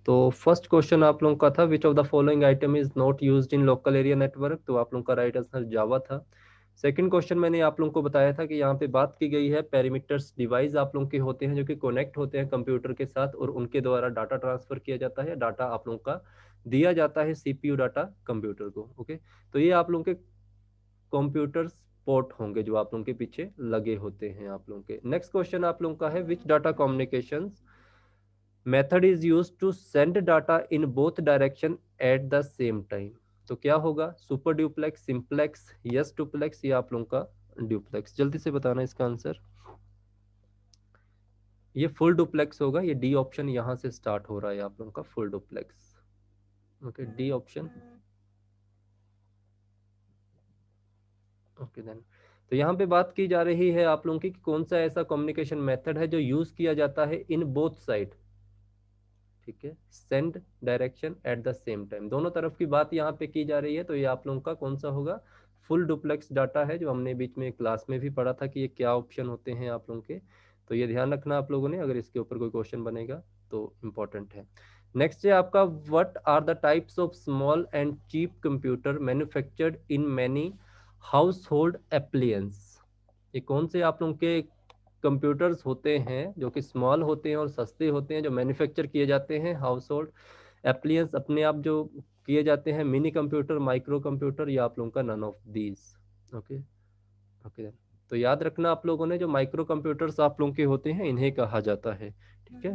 तो first question आप लोगों का था विच of the following item is not used in local area network, तो आप लोगों का राइट आंसर जावा था। सेकंड क्वेश्चन मैंने आप लोगों को बताया था कि यहाँ पे बात की गई है पेरीमीटर्स डिवाइस आप लोगों के होते हैं जो कि कनेक्ट होते हैं कंप्यूटर के साथ और उनके द्वारा डाटा ट्रांसफर किया जाता है, डाटा आप लोगों का दिया जाता है सीपीयू डाटा कंप्यूटर को। ओके, तो ये आप लोगों के कंप्यूटर्स पोर्ट होंगे जो आप लोगों के पीछे लगे होते हैं आप लोगों के। नेक्स्ट क्वेश्चन आप लोगों का है which data communication method is use to send data in both direction at the same time, तो क्या होगा super duplex, simplex, yes duplex, या आप लोगों का ड्यूप्लेक्स। जल्दी से बताना इसका आंसर। ये फुल डुप्लेक्स होगा, ये डी ऑप्शन यहां से स्टार्ट हो रहा है आप लोगों का full duplex. Okay, D option. Okay then, तो यहाँ पे बात की जा रही है आप लोगों की कि कौन सा ऐसा कम्युनिकेशन मेथड है जो यूज किया जाता है इन बोथ साइड। ठीक है, send direction at the same time, दोनों तरफ की बात यहाँ पे की जा रही है, तो ये आप लोगों का कौन सा होगा फुल डुप्लेक्स डाटा है, जो हमने बीच में क्लास में भी पढ़ा था कि ये क्या ऑप्शन होते हैं आप लोगों के। तो ये ध्यान रखना आप लोगों ने, अगर इसके ऊपर कोई क्वेश्चन बनेगा तो इम्पोर्टेंट है। नेक्स्ट है आपका what are the types of small and cheap computer manufactured in many household appliances, ये कौन से आप लोगों के कंप्यूटर्स होते हैं जो कि स्मॉल होते हैं और सस्ते होते हैं, जो मैन्युफैक्चर किए जाते हैं हाउस होल्ड एप्लियंस अपने आप जो किए जाते हैं, मिनी कंप्यूटर, माइक्रो कंप्यूटर, या आप लोगों का none of these. Okay, okay, तो याद रखना आप लोगों ने जो माइक्रो कंप्यूटर्स आप लोगों के होते हैं इन्हें कहा जाता है। ठीक है,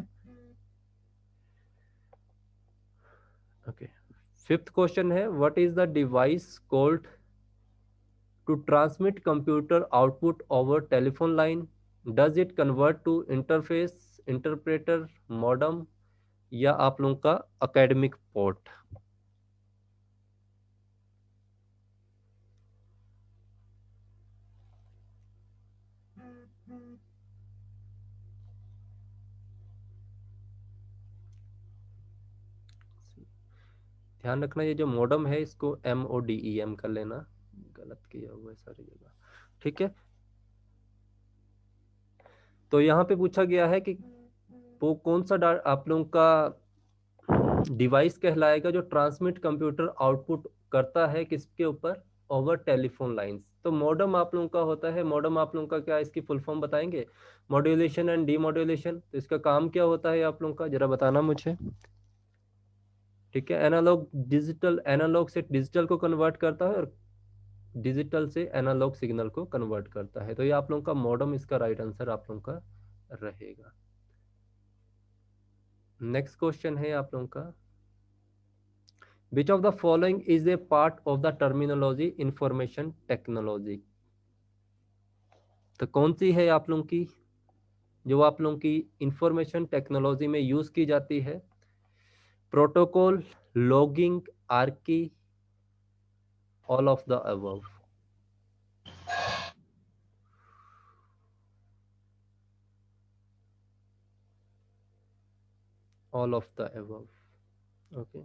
ओके। फिफ्थ क्वेश्चन है what is the device called to transmit computer output over telephone line, does it convert to interface, interpreter, modem, या आप लोगों का academic port। ध्यान रखना ये जो मॉडम है इसको MODEM कर लेना, गलत किया हुआ है सारी जगह। ठीक है, तो यहाँ पे पूछा गया है कि वो कौन सा आप लोगों का डिवाइस कहलाएगा जो ट्रांसमिट कंप्यूटर आउटपुट करता है किसके ऊपर, ओवर टेलीफोन लाइंस। तो मॉडम आप लोगों का होता है, मॉडम आप लोगों का क्या, इसकी फुल फॉर्म बताएंगे, मॉड्यूलेशन एंड डीमॉड्यूलेशन। तो इसका काम क्या होता है आप लोगों का, जरा बताना मुझे। ठीक है, एनालॉग डिजिटल, एनालॉग से डिजिटल को कन्वर्ट करता है और डिजिटल से एनालॉग सिग्नल को कन्वर्ट करता है, तो ये आप लोगों का मॉडम इसका राइट आंसर आप लोगों का रहेगा। नेक्स्ट क्वेश्चन है आप लोगों का विच of the following is a part of the terminology information technology, तो कौन सी है आप लोगों की जो आप लोगों की इंफॉर्मेशन टेक्नोलॉजी में यूज की जाती है, protocol, logging, Archie, all of the above. All of the above. Okay,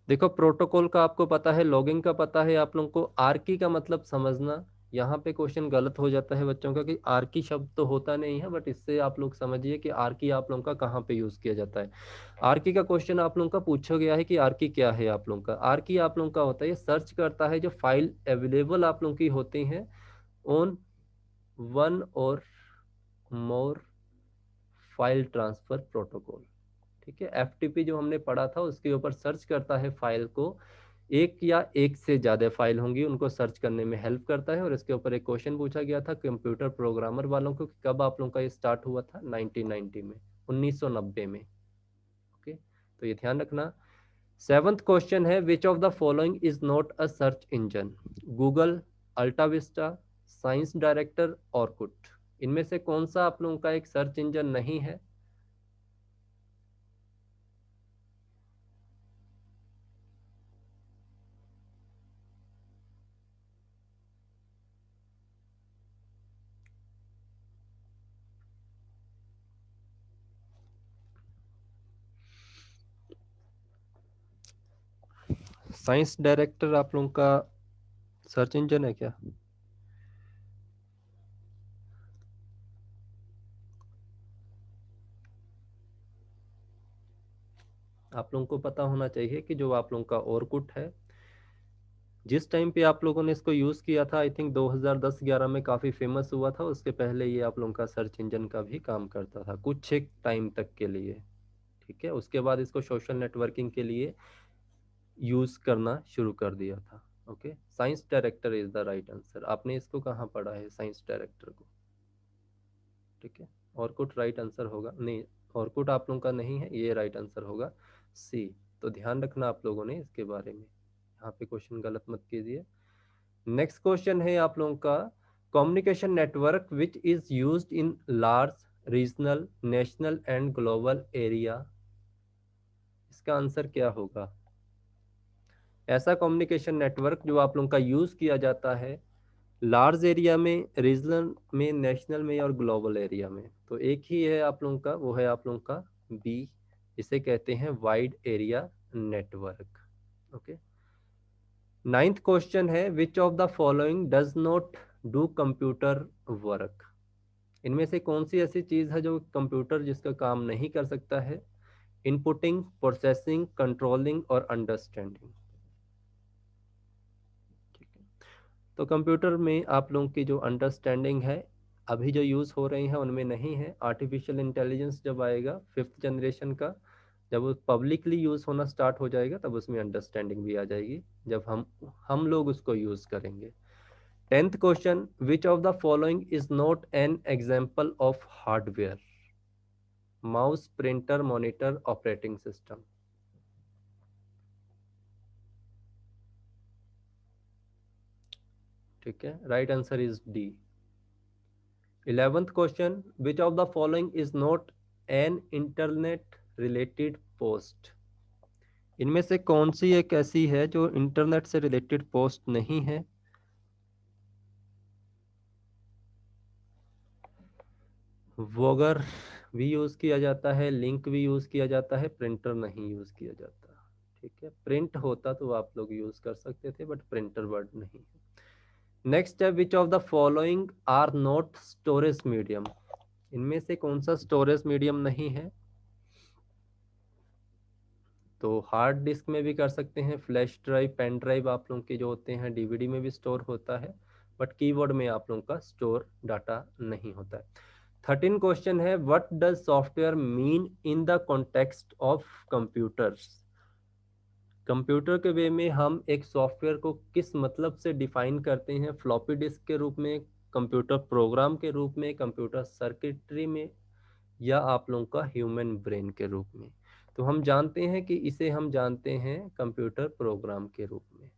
देखो प्रोटोकॉल का आपको पता है, लॉगिंग का पता है आप लोगों को, आर्की का मतलब समझना, यहाँ पे क्वेश्चन गलत हो जाता है बच्चों का कि आर्की शब्द तो होता नहीं है, बट इससे आप लोग समझिए कि आर्की आप लोगों का कहाँ पे यूज किया जाता है। आर्की का क्वेश्चन आप लोगों का पूछा गया है कि आर्की क्या है आप लोगों का। आर्की आप लोगों का होता है, ये सर्च करता है जो फाइल अवेलेबल आप लोगों की होती हैं ऑन वन और मोर फाइल ट्रांसफर प्रोटोकॉल। ठीक है, एफटीपी जो हमने पढ़ा था उसके ऊपर सर्च करता है फाइल को, एक या एक से ज्यादा फाइल होंगी उनको सर्च करने में हेल्प करता है। और इसके ऊपर एक क्वेश्चन पूछा गया था कंप्यूटर प्रोग्रामर वालों को कि कब आप लोगों का ये स्टार्ट हुआ था, 1990 में, 1990 में। ओके, तो ये ध्यान रखना। सेवंथ क्वेश्चन है which of the following is not a search engine, Google, AltaVista, science director, Orkut, इनमें से कौन सा आप लोगों का एक सर्च इंजन नहीं है। साइंस डायरेक्टर आप लोगों का सर्च इंजन है क्या। आप लोगों को पता होना चाहिए कि जो आप लोगों का ओरकुट है, जिस टाइम पे आप लोगों ने इसको यूज़ किया था, आई थिंक 2010-11 में काफ़ी फेमस हुआ था। उसके पहले ये आप लोगों का सर्च इंजन का भी काम करता था कुछ एक टाइम तक के लिए। ठीक है, उसके बाद इसको सोशल नेटवर्किंग के लिए यूज़ करना शुरू कर दिया था। Okay, science director is the right answer. आपने इसको कहाँ पढ़ा है, साइंस डायरेक्टर को? ठीक है, ऑर्कुट राइट आंसर होगा नहीं, ऑर्कुट आप लोगों का नहीं है, ये राइट आंसर होगा सी। तो ध्यान रखना आप लोगों ने इसके बारे में, यहाँ पे क्वेश्चन गलत मत कीजिए। नेक्स्ट क्वेश्चन है आप लोगों का, communication network which is used in large regional national and global area, इसका आंसर क्या होगा? ऐसा कम्युनिकेशन नेटवर्क जो आप लोगों का यूज किया जाता है लार्ज एरिया में, रीजनल में, नेशनल में और ग्लोबल एरिया में, तो एक ही है आप लोगों का, वो है आप लोगों का बी, इसे कहते हैं wide area network. Okay, ninth question है, which of the following does not do computer work, इनमें से कौन सी ऐसी चीज है जो कंप्यूटर जिसका काम नहीं कर सकता है? इनपुटिंग, प्रोसेसिंग, कंट्रोलिंग और अंडरस्टैंडिंग। ठीक है, तो कंप्यूटर में आप लोगों की जो अंडरस्टैंडिंग है अभी जो यूज़ हो रही हैं उनमें नहीं है। आर्टिफिशियल इंटेलिजेंस जब आएगा 5th जनरेशन का, जब वो पब्लिकली यूज़ होना स्टार्ट हो जाएगा तब उसमें अंडरस्टैंडिंग भी आ जाएगी, जब हम लोग उसको यूज़ करेंगे। 10th question, which of the following is not an example of hardware? Mouse, printer, monitor, operating system. ठीक है, right answer is D. 11th question, which of the following is not an internet related post, इनमें से कौन सी एक ऐसी है जो internet से रिलेटेड पोस्ट नहीं है? वॉगर भी यूज किया जाता है, लिंक भी यूज किया जाता है, प्रिंटर नहीं यूज किया जाता। ठीक है, प्रिंट होता तो आप लोग यूज कर सकते थे, बट प्रिंटर वर्ड नहीं है। नेक्स्ट है, which of the following are not storage medium, इनमें से कौन सा स्टोरेज मीडियम नहीं है? तो हार्ड डिस्क में भी कर सकते हैं, फ्लैश ड्राइव, पेन ड्राइव आप लोगों के जो होते हैं डीवीडी में भी स्टोर होता है, बट कीबोर्ड में आप लोगों का स्टोर डाटा नहीं होता है। 13 क्वेश्चन है, what does software mean in the context of computers, computer के वे में हम एक सॉफ्टवेयर को किस मतलब से डिफाइन करते हैं? फ्लॉपी डिस्क के रूप में, कंप्यूटर प्रोग्राम के रूप में, कंप्यूटर सर्किटरी में, या आप लोगों का ह्यूमन ब्रेन के रूप में? तो हम जानते हैं कि इसे हम जानते हैं कंप्यूटर प्रोग्राम के रूप में।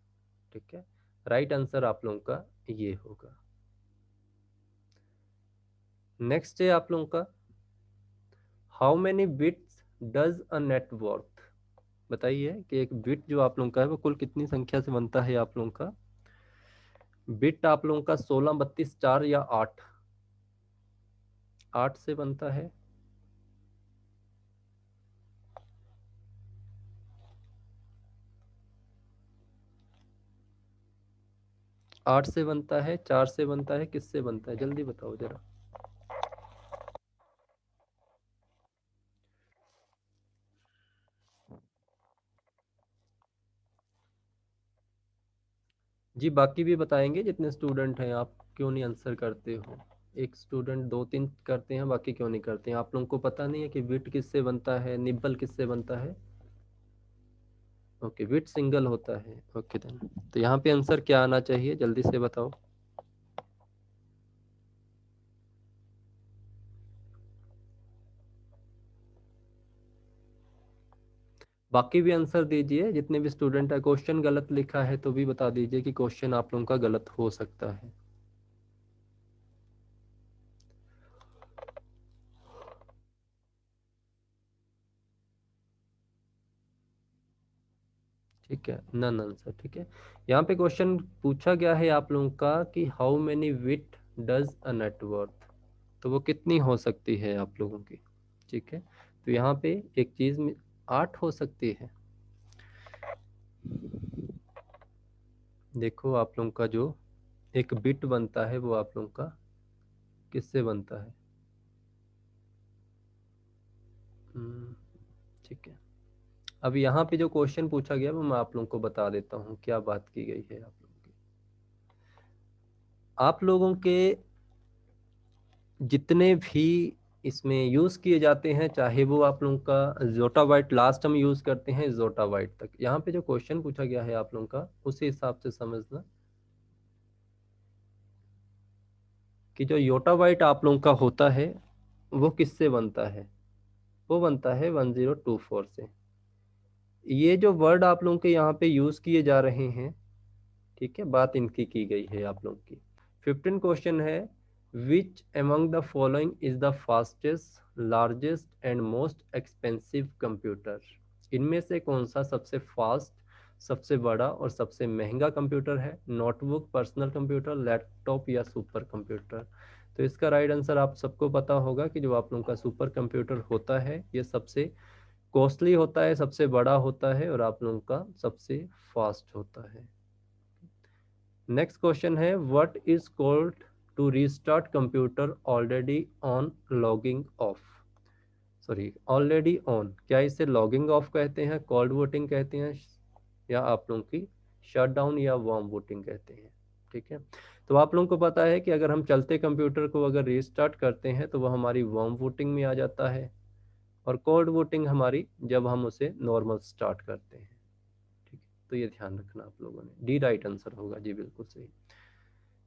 ठीक है, राइट आंसर आप लोगों का ये होगा। नेक्स्ट है आप लोगों का, how many bits does a network, बताइए कि एक बिट जो आप लोगों का है वो कुल कितनी संख्या से बनता है? आप लोगों का बिट आप लोगों का 16, 32, 4 या 8? 8 से बनता है। 8 से बनता है, 4 से बनता है, किससे बनता है? जल्दी बताओ जरा। जी बाकी भी बताएंगे जितने स्टूडेंट हैं, आप क्यों नहीं आंसर करते हो? एक स्टूडेंट, दो तीन करते हैं, बाकी क्यों नहीं करते हैं? आप लोगों को पता नहीं है कि बिट किससे बनता है, निब्बल किससे बनता है? ओके, बिट सिंगल होता है। ओके देन, तो यहाँ पे आंसर क्या आना चाहिए, जल्दी से बताओ। बाकी भी आंसर दीजिए जितने भी स्टूडेंट है, क्वेश्चन गलत लिखा है तो भी बता दीजिए कि क्वेश्चन आप लोगों का गलत हो सकता है। ठीक है, नन आंसर। ठीक है, यहाँ पे क्वेश्चन पूछा गया है आप लोगों का कि how many bit does a network, तो वो कितनी हो सकती है आप लोगों की? ठीक है, तो यहाँ पे एक चीज में 8 हो सकती है। देखो आप लोगों का जो एक बिट बनता है वो आप लोगों का किससे बनता है? हम्म, ठीक है, अब यहाँ पे जो क्वेश्चन पूछा गया वो मैं आप लोगों को बता देता हूँ क्या बात की गई है आप लोगों के जितने भी इसमें यूज किए जाते हैं, चाहे वो आप लोगों का जोटाबाइट लास्ट हम यूज करते हैं जोटाबाइट तक, यहाँ पे जो क्वेश्चन पूछा गया है आप लोगों का उसी हिसाब से समझना कि जो योटाबाइट आप लोगों का होता है वो किससे बनता है, वो बनता है 1024 से। ये जो वर्ड आप लोगों के यहाँ पे यूज किए जा रहे हैं, ठीक है, बात इनकी की गई है आप लोगों की। 15 क्वेश्चन है, which among the following is the fastest largest and most expensive computer, इनमें से कौन सा सबसे फास्ट, सबसे बड़ा और सबसे महंगा कंप्यूटर है, नोटबुक, पर्सनल कंप्यूटर, लैपटॉप या सुपर कंप्यूटर। तो इसका राइट आंसर आप सबको पता होगा कि जो आप लोगों का सुपर कंप्यूटर होता है ये सबसे कॉस्टली होता है, सबसे बड़ा होता है और आप लोगों का सबसे फास्ट होता है। नेक्स्ट क्वेश्चन है, what is called to restart computer already on logging off, sorry already on, क्या इसे लॉगिंग ऑफ कहते हैं, कोल्ड बूटिंग कहते हैं, या आप लोगों की शट डाउन या वार्म बूटिंग कहते हैं। ठीक है, तो आप लोगों को पता है कि अगर हम चलते कंप्यूटर को अगर रीस्टार्ट करते हैं तो वह हमारी वार्म बूटिंग में आ जाता है, और कोल्ड बूटिंग हमारी जब हम उसे नॉर्मल स्टार्ट करते हैं। ठीक है, तो ये ध्यान रखना आप लोगों ने, डी राइट आंसर होगा जी, बिल्कुल सही।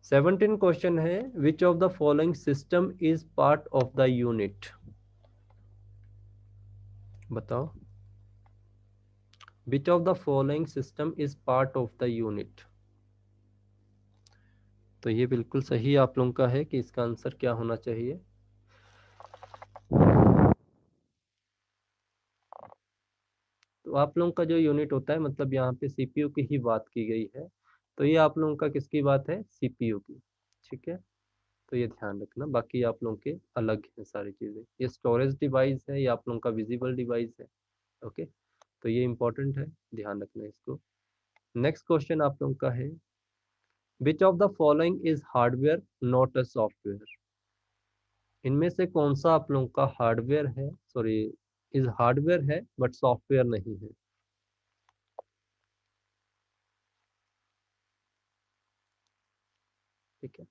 17 क्वेश्चन है, which of the following system is part of the unit, बताओ, which of the following system is part of the unit. तो ये बिल्कुल सही आप लोगों का है कि इसका आंसर क्या होना चाहिए। तो आप लोगों का जो यूनिट होता है, मतलब यहाँ पे सीपीयू की ही बात की गई है, तो ये आप लोगों का किसकी बात है, सीपीयू की। ठीक है, तो ये ध्यान रखना, बाकी आप लोगों के अलग है सारी चीजें, ये स्टोरेज डिवाइस है, ये आप लोगों का विजिबल डिवाइस है। ओके, तो ये इंपॉर्टेंट है, ध्यान रखना इसको। नेक्स्ट क्वेश्चन आप लोगों का है, which of the following is hardware not a software, इनमें से कौन सा आप लोगों का हार्डवेयर है, सॉरी इज हार्डवेयर है बट सॉफ्टवेयर नहीं है। ठीक है,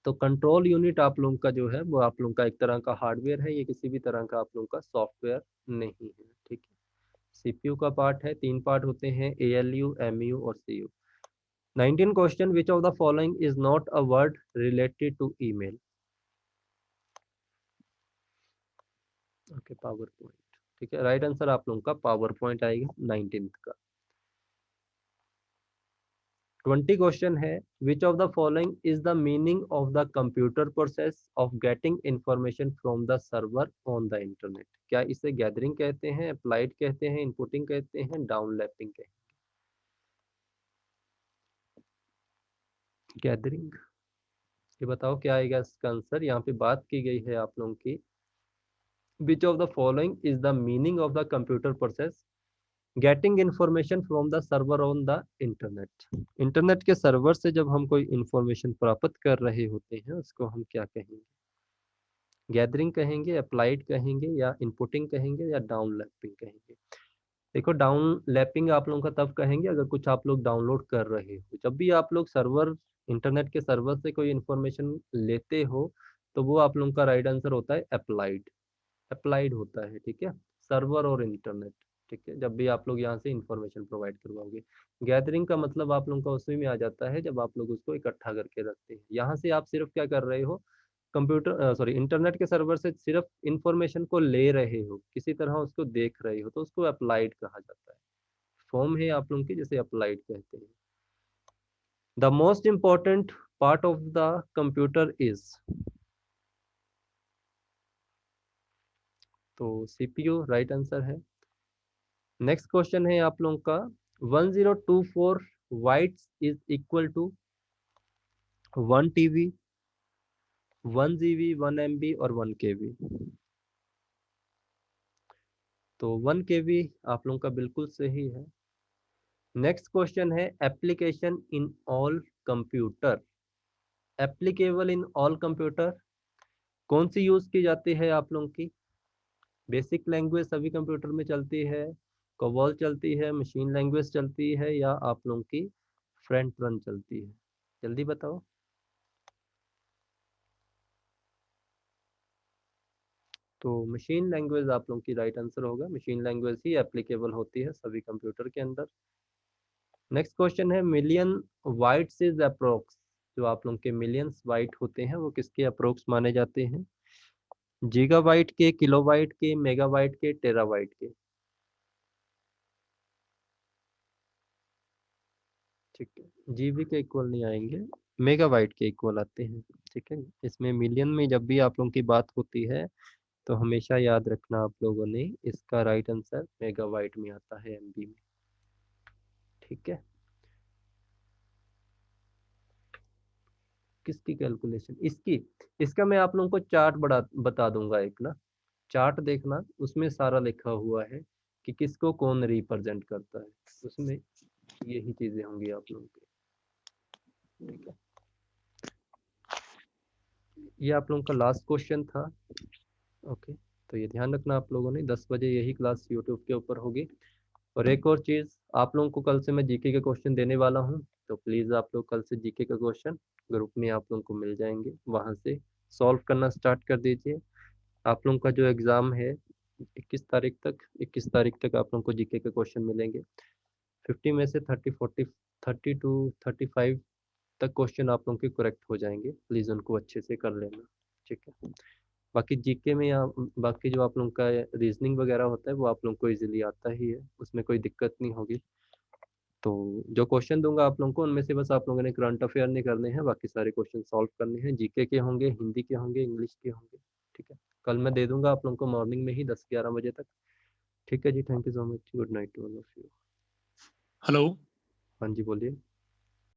तो कंट्रोल यूनिट आप लोगों का जो है वो आप लोगों का एक तरह का हार्डवेयर है, ये किसी भी तरह का आप लोगों का सॉफ्टवेयर नहीं है। ठीक है, सीपीयू का पार्ट है, 3 पार्ट होते हैं, एएलयू, एमयू और CU. 19 question, which of the following is not a word related to email. Okay, PowerPoint. ठीक है, राइट आंसर आप लोगों का पावर पॉइंट आएगा 19th का। 20 क्वेश्चन है, which of the following is the meaning of the computer process of getting information from the server on the internet, क्या इसे गैदरिंग कहते हैं, अप्लाइड कहते हैं, इनपुटिंग कहते हैं, डाउनलैपिंग कहते हैं, गैदरिंग। ये बताओ क्या आएगा इसका आंसर, यहाँ पे बात की गई है आप लोगों की, विच of the following is the meaning of the computer process getting information from the server on the internet, internet के सर्वर से जब हम कोई इंफॉर्मेशन प्राप्त कर रहे होते हैं उसको हम क्या कहेंगे, गैदरिंग कहेंगे, अप्लाइड कहेंगे, या इनपुटिंग कहेंगे, या डाउन लैपिंग कहेंगे। देखो, डाउन लैपिंग आप लोगों का तब कहेंगे अगर कुछ आप लोग डाउनलोड कर रहे हो, जब भी आप लोग सर्वर, इंटरनेट के सर्वर से कोई इंफॉर्मेशन लेते हो तो वो आप लोगों का राइट आंसर होता है अप्लाइड, अप्लाइड होता है। ठीक है, सर्वर और इंटरनेट। ठीक है, जब भी आप लोग यहाँ से इंफॉर्मेशन प्रोवाइड करवाओगे, गैदरिंग का मतलब आप लोगों का उसी में आ जाता है जब आप लोग उसको इकट्ठा करके रखते हैं, यहाँ से आप सिर्फ क्या कर रहे हो, कंप्यूटर सॉरी इंटरनेट के सर्वर से सिर्फ इंफॉर्मेशन को ले रहे हो, किसी तरह उसको देख रहे हो, तो उसको अप्लाइड कहा जाता है, फॉर्म है आप लोगों की जिसे अप्लाइड कहते हैं। The most important part of the computer is, तो सीपीयू राइट आंसर है। नेक्स्ट क्वेश्चन है आप लोगों का, 1024 bytes is equal to 1 TB, 1 GB, 1 MB और 1 KB। तो 1 KB आप लोगों का बिल्कुल सही है। नेक्स्ट क्वेश्चन है, application in all computer, applicable in all computer कौन सी यूज की जाती है आप लोगों की, बेसिक लैंग्वेज सभी कंप्यूटर में चलती है, कोबॉल चलती है, मशीन लैंग्वेज चलती है, या आप लोगों की फ्रंट रन चलती है? जल्दी बताओ। तो मशीन लैंग्वेज आप लोगों की राइट आंसर होगा। मशीन लैंग्वेज ही एप्लीकेबल होती है सभी कंप्यूटर के अंदर। नेक्स्ट क्वेश्चन है, मिलियन बाइट्स इज अप्रोक्स, जो आप लोगों के मिलियंस बाइट होते हैं वो किसके अप्रोक्स माने जाते हैं? गीगाबाइट के, किलोबाइट के, मेगाबाइट के, टेराबाइट के? ठीक है, जीबी के इक्वल नहीं आएंगे, मेगाबाइट के इक्वल आते हैं। ठीक है, इसमें मिलियन में जब भी आप लोगों की बात होती है तो हमेशा याद रखना आप लोगों ने, इसका राइट आंसर मेगाबाइट में आता है, एमबी में। ठीक है, किसकी कैलकुलेशन? इसकी, इसका मैं आप लोगों को चार्ट बता दूंगा एक ना। चार्ट देखना, उसमें सारा लिखा हुआ है कि किसको कौन रिप्रेजेंट करता है, उसमें यही चीजें होंगी आप लोगों की। ठीक है, ये आप लोगों का लास्ट क्वेश्चन था। ओके, तो ये ध्यान रखना आप लोगों ने, 10 बजे यही क्लास यूट्यूब के ऊपर होगी। और एक और चीज़, आप लोगों को कल से मैं जीके के क्वेश्चन देने वाला हूँ, तो प्लीज़ आप लोग कल से जीके का क्वेश्चन ग्रुप में आप लोगों को मिल जाएंगे, वहाँ से सॉल्व करना स्टार्ट कर दीजिए। आप लोगों का जो एग्ज़ाम है 21 तारीख तक आप लोगों को जीके के क्वेश्चन मिलेंगे। 50 में से 30 टू 35 तक क्वेश्चन आप लोगों के करेक्ट हो जाएंगे, प्लीज़ उनको अच्छे से कर लेना। ठीक है, बाकी जीके में या बाकी जो आप लोगों का रीजनिंग वगैरह होता है वो आप लोगों को इजीली आता ही है, उसमें कोई दिक्कत नहीं होगी। तो जो क्वेश्चन दूंगा आप लोगों को, उनमें से बस आप लोगों ने करंट अफेयर नहीं करने हैं, बाकी सारे क्वेश्चन सॉल्व करने हैं। जीके के होंगे, हिंदी के होंगे, इंग्लिश के होंगे। ठीक है, कल मैं दे दूंगा आप लोगों को मॉर्निंग में ही 10-11 बजे तक। ठीक है जी, thank you so much, good night to all of you. Hello. हाँ जी, बोलिए।